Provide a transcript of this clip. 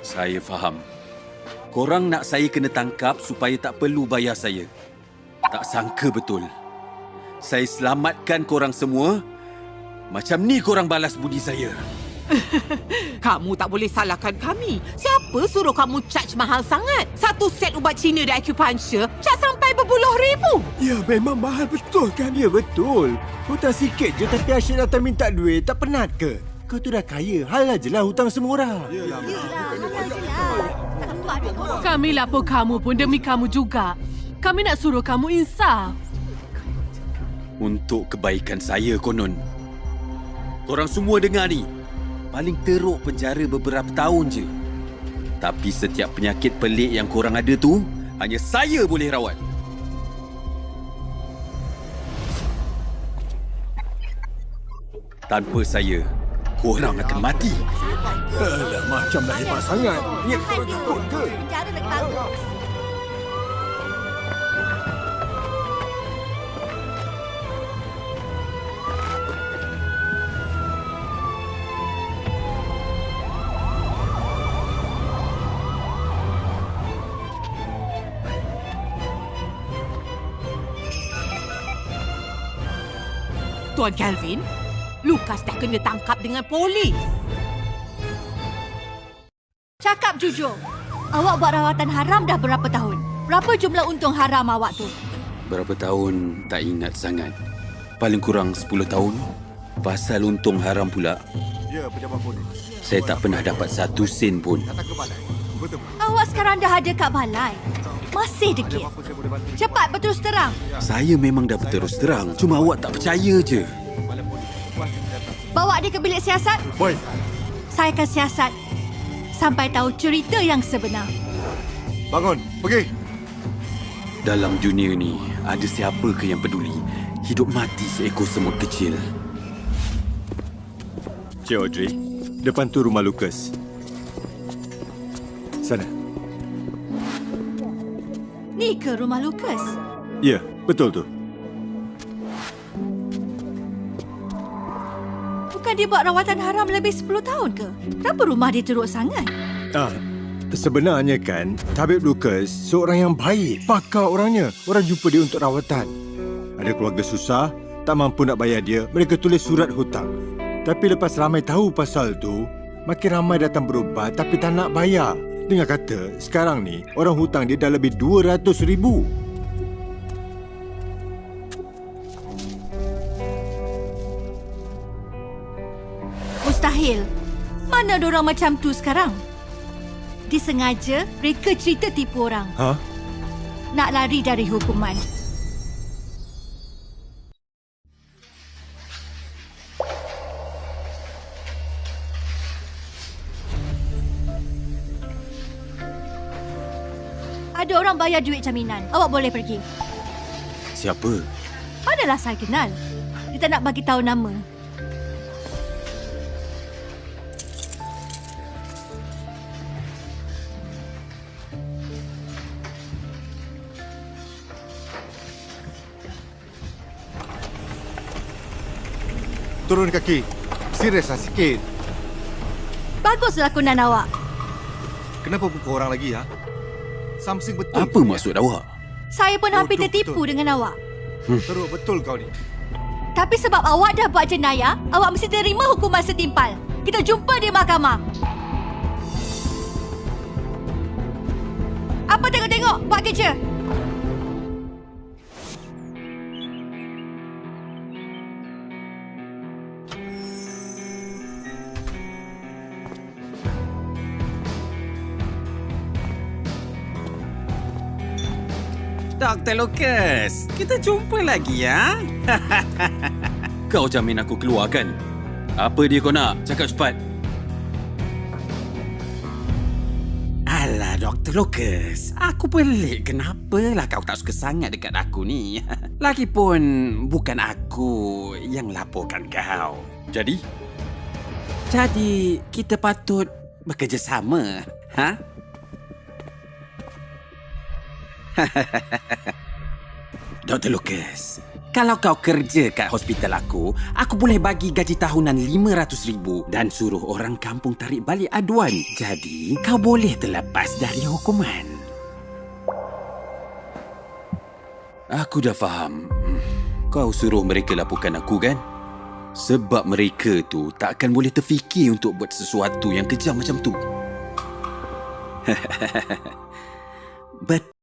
Saya faham. Korang nak saya kena tangkap supaya tak perlu bayar saya. Tak sangka betul. Saya selamatkan korang semua. Macam ni korang balas budi saya. Kamu tak boleh salahkan kami. Siapa suruh kamu charge mahal sangat? Satu set ubat Cina dan acupuncture charge sampai berpuluh ribu. Ya, memang mahal betul kan? Ya, betul. Hutang sikit je tapi asyik datang minta duit. Tak penat ke? Kau tu dah kaya. Halal je lah hutang semua orang. Kami lapor kamu pun demi kamu juga. Kami nak suruh kamu insaf. Untuk kebaikan saya konon. Korang semua dengar ni. Paling teruk penjara beberapa tahun je. Tapi setiap penyakit pelik yang korang ada tu, hanya saya boleh rawat. Tanpa saya, korang akan mati. Alah, macam dah hebat sangat. Ya, kau takut ke? Penjara lagi bagus. Tuan Kelvin, Lukas dah kena tangkap dengan polis. Cakap jujur. Awak buat rawatan haram dah berapa tahun? Berapa jumlah untung haram awak tu? Berapa tahun tak ingat sangat. Paling kurang 10 tahun. Pasal untung haram pula, Ya, pejabat polis. saya tak pernah dapat 1 sen pun. Datang ke balai. Betul. Awak sekarang dah ada kat balai. Masih degil. Apa saya boleh bantu? Cepat berterus terang. Saya memang dah berterus terang. Cuma awak tak percaya je. Balai polis. Puas datang. Bawa dia ke bilik siasat. Baik. Saya akan siasat sampai tahu cerita yang sebenar. Bangun. Pergi. Dalam dunia ni, ada siapa ke yang peduli hidup mati seekor semut kecil? Cik Audrey, depan tu rumah Lucas. Sana. Ni ke rumah Lucas? Ya, betul tu. Bukan dia buat rawatan haram lebih 10 tahun ke? Kenapa rumah dia teruk sangat? Sebenarnya kan, Tabib Lucas seorang yang baik. Pakar orangnya. Orang jumpa dia untuk rawatan. Ada keluarga susah, tak mampu nak bayar dia. Mereka tulis surat hutang. Tapi lepas ramai tahu pasal tu, makin ramai datang berubat tapi tak nak bayar. Dengar kata, sekarang ni orang hutang dia dah lebih 200,000. Mustahil. Mana ada orang macam tu sekarang? Disengaja, mereka cerita tipu orang. Ha? Nak lari dari hukuman. Ada orang bayar duit jaminan. Awak boleh pergi. Siapa? Manalah saya kenal. Dia tak nak bagi tahu nama. Turun kaki. Seriuslah sikit. Bagus lakonan awak. Kenapa pukul orang lagi, ha? Something betul. Apa maksud awak? Saya pun hampir Betul, tertipu betul. dengan awak. Teruk betul kau ni. Tapi sebab awak dah buat jenayah, awak mesti terima hukuman setimpal. Kita jumpa di mahkamah. Apa tengok-tengok? Buat kerja. Dr. Lucas, kita jumpa lagi ya. Kau jamin aku keluar kan? Apa dia kau nak? Cakap cepat. Alah, Dr. Lucas. Aku pelik kenapalah kau tak suka sangat dekat aku ni. Lagipun bukan aku yang laporkan kau. Jadi kita patut bekerjasama, ha? Dr. Lucas, Kalau kau kerja kat hospital aku boleh bagi gaji tahunan RM500,000 dan suruh orang kampung tarik balik aduan. Jadi, kau boleh terlepas dari hukuman. Aku dah faham. Kau suruh mereka laporkan aku kan? Sebab mereka tu takkan boleh terfikir untuk buat sesuatu yang kejam macam tu. Betul.